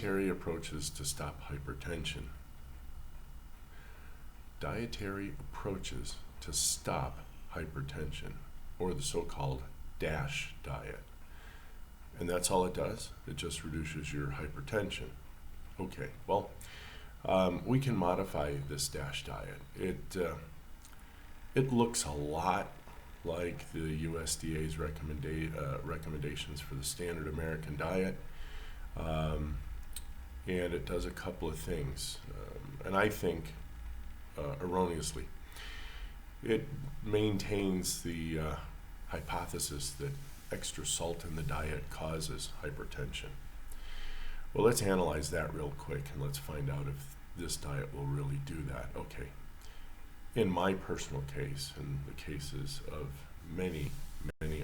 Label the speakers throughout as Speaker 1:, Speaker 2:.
Speaker 1: Dietary approaches to stop hypertension. Dietary approaches to stop hypertension, or the so-called D.A.S.H diet. And that's all it does? It just reduces your hypertension. Okay, well, we can modify this D.A.S.H diet. It looks a lot like the USDA's recommendations for the standard American diet, and it does a couple of things, and I think erroneously. It maintains the hypothesis that extra salt in the diet causes hypertension. Well, let's analyze that real quick and let's find out if this diet will really do that. Okay. In my personal case, and the cases of many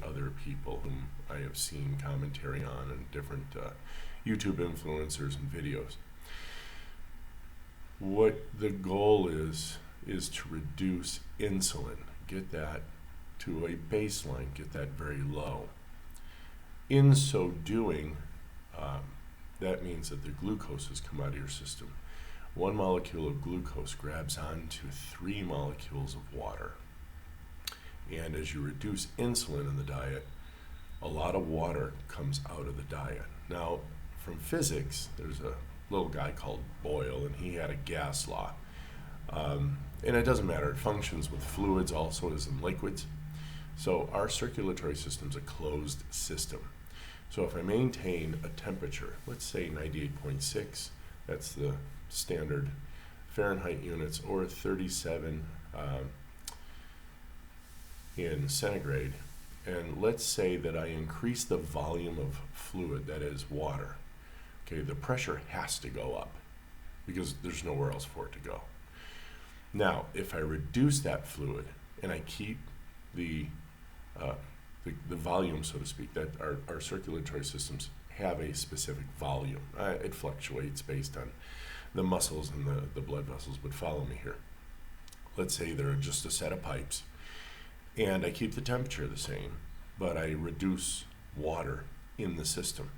Speaker 1: other people whom I have seen commentary on and different YouTube influencers and videos, what the goal is to reduce insulin, get that to a baseline, get that very low. In so doing, that means that the glucose has come out of your system. 1 molecule of glucose grabs onto 3 molecules of water. And as you reduce insulin in the diet, a lot of water comes out of the diet. Now, from physics, there's a little guy called Boyle, and he had a gas law. And it doesn't matter, it functions with fluids also as in liquids. So our circulatory system's a closed system. So if I maintain a temperature, let's say 98.6, that's the standard Fahrenheit units, or 37 in centigrade, and let's say that I increase the volume of fluid, that is water, okay, the pressure has to go up because there's nowhere else for it to go. Now, if I reduce that fluid and I keep the volume, so to speak, that our circulatory systems have a specific volume. It fluctuates based on the muscles and the blood vessels, but follow me here. Let's say they're just a set of pipes, and I keep the temperature the same, but I reduce water in the system.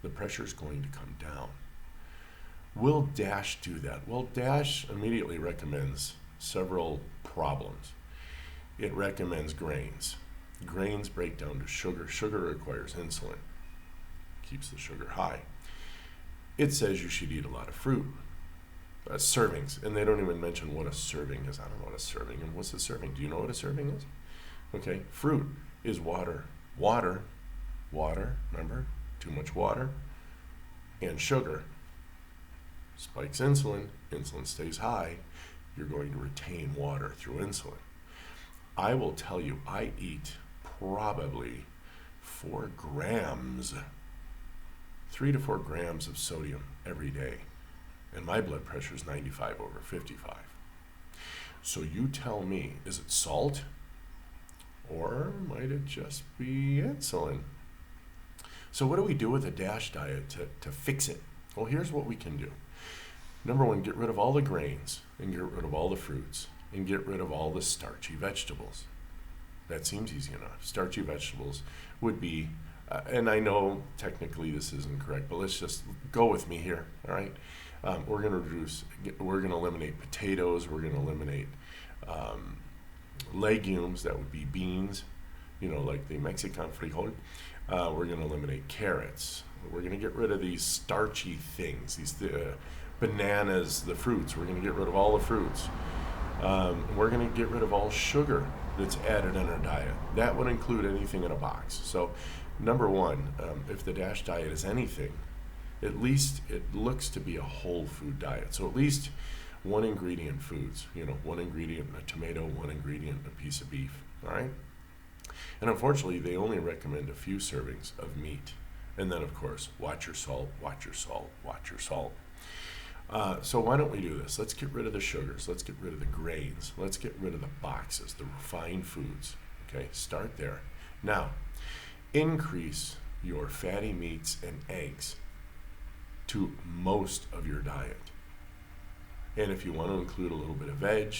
Speaker 1: The pressure is going to come down. Will D.A.S.H do that? Well, D.A.S.H immediately recommends several problems. It recommends grains. Grains break down to sugar. Sugar requires insulin, keeps the sugar high. It says you should eat a lot of fruit. Servings, and they don't even mention what a serving is. I don't know what a serving is. What's a serving? Do you know what a serving is? Okay, fruit is water. Water, remember? Too much water. And sugar spikes insulin. Insulin stays high. You're going to retain water through insulin. I will tell you, I eat probably 4 grams, 3 to 4 grams of sodium every day. And my blood pressure is 95/55. So you tell me, is it salt? Or might it just be insulin? So what do we do with a D.A.S.H diet to fix it? Well, here's what we can do. Number 1, get rid of all the grains and get rid of all the fruits and get rid of all the starchy vegetables. That seems easy enough. Starchy vegetables would be, and I know technically this isn't correct, but let's just go with me here, all right? We're going to eliminate potatoes, we're going to eliminate legumes, that would be beans, like the Mexican frijol. We're going to eliminate carrots. We're going to get rid of these starchy things, these bananas, the fruits. We're going to get rid of all the fruits. We're going to get rid of all sugar that's added in our diet. That would include anything in a box. So, number 1, if the D.A.S.H diet is anything, at least it looks to be a whole food diet. So at least 1 ingredient foods, 1 ingredient a tomato, 1 ingredient a piece of beef, all right? And unfortunately, they only recommend a few servings of meat. And then, of course, watch your salt, watch your salt, watch your salt. So why don't we do this? Let's get rid of the sugars. Let's get rid of the grains. Let's get rid of the boxes, the refined foods. Okay, start there. Now, increase your fatty meats and eggs to most of your diet. And if you want to include a little bit of veg,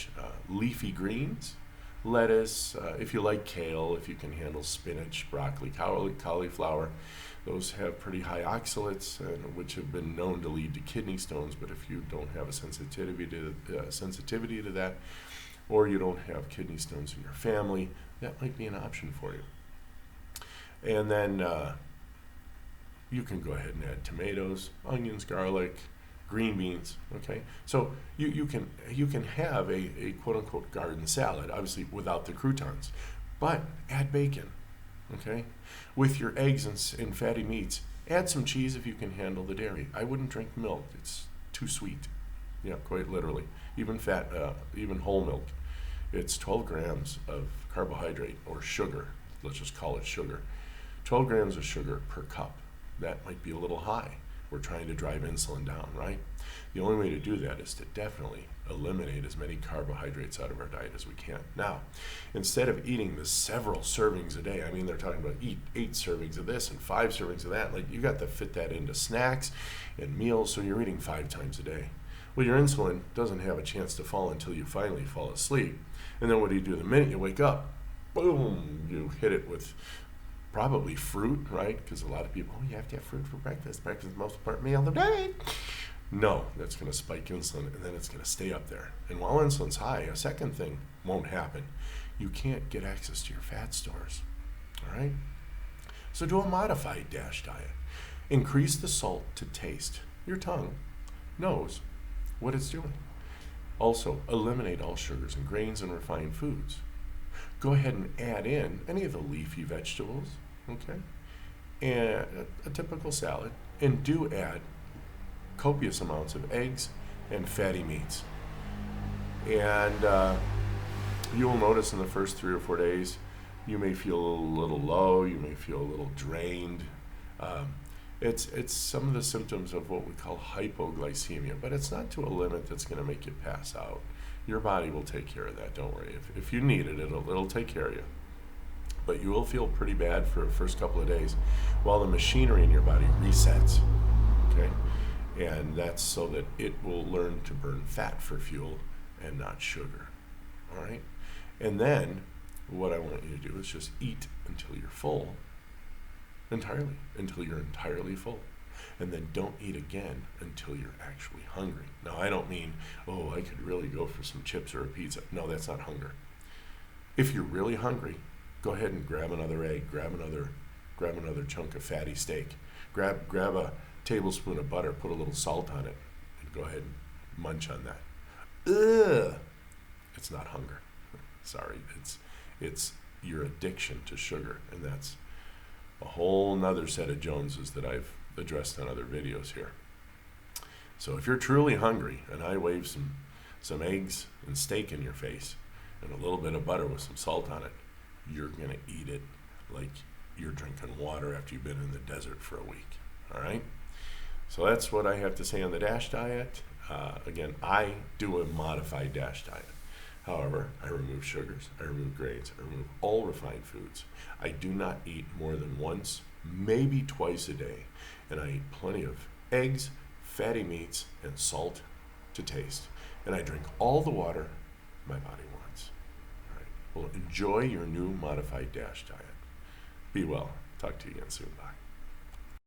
Speaker 1: leafy greens, lettuce, if you like kale, if you can handle spinach, broccoli, cauliflower, those have pretty high oxalates, which have been known to lead to kidney stones. But if you don't have a sensitivity to that, or you don't have kidney stones in your family, that might be an option for you. And then you can go ahead and add tomatoes, onions, garlic, green beans. Okay, so you can have a quote unquote garden salad, obviously without the croutons, but add bacon. Okay, with your eggs and fatty meats, add some cheese if you can handle the dairy. I wouldn't drink milk; it's too sweet. Yeah, quite literally. Even even whole milk, it's 12 grams of carbohydrate or sugar. Let's just call it sugar. 12 grams of sugar per cup. That might be a little high. We're trying to drive insulin down, right? The only way to do that is to definitely eliminate as many carbohydrates out of our diet as we can. Now, instead of eating the several servings a day, I mean, they're talking about eat 8 servings of this and 5 servings of that. Like, you got to fit that into snacks and meals, so you're eating 5 times a day. Well, your insulin doesn't have a chance to fall until you finally fall asleep. And then what do? The minute you wake up, boom, you hit it with probably fruit, right? Because a lot of people, you have to have fruit for breakfast. Breakfast is the most important meal of the day. No, that's going to spike insulin, and then it's going to stay up there. And while insulin's high, a second thing won't happen. You can't get access to your fat stores, all right? So do a modified D.A.S.H diet. Increase the salt to taste. Your tongue knows what it's doing. Also, eliminate all sugars and grains and refined foods. Go ahead and add in any of the leafy vegetables, okay, and a typical salad, and do add copious amounts of eggs and fatty meats. And you will notice in the first 3 or 4 days, you may feel a little low, you may feel a little drained. It's some of the symptoms of what we call hypoglycemia, but it's not to a limit that's going to make you pass out. Your body will take care of that, don't worry. If you need it, it'll take care of you. But you will feel pretty bad for the first couple of days while the machinery in your body resets, okay? And that's so that it will learn to burn fat for fuel and not sugar, all right? And then what I want you to do is just eat until you're full, entirely, until you're entirely full. And then don't eat again until you're actually hungry. Now, I don't mean, oh, I could really go for some chips or a pizza. No, that's not hunger. If you're really hungry, go ahead and grab another egg, grab another chunk of fatty steak, grab a tablespoon of butter, put a little salt on it, and go ahead and munch on that. Ugh! It's not hunger. Sorry, it's your addiction to sugar, and that's a whole nother set of Joneses that I've addressed on other videos here. So if you're truly hungry and I wave some eggs and steak in your face and a little bit of butter with some salt on it, you're going to eat it like you're drinking water after you've been in the desert for a week. All right? So that's what I have to say on the D.A.S.H diet. Again, I do a modified D.A.S.H diet. However, I remove sugars, I remove grains, I remove all refined foods. I do not eat more than once, maybe twice a day. And I eat plenty of eggs, fatty meats, and salt to taste. And I drink all the water my body wants. All right. Well, enjoy your new modified D.A.S.H diet. Be well. Talk to you again soon. Bye.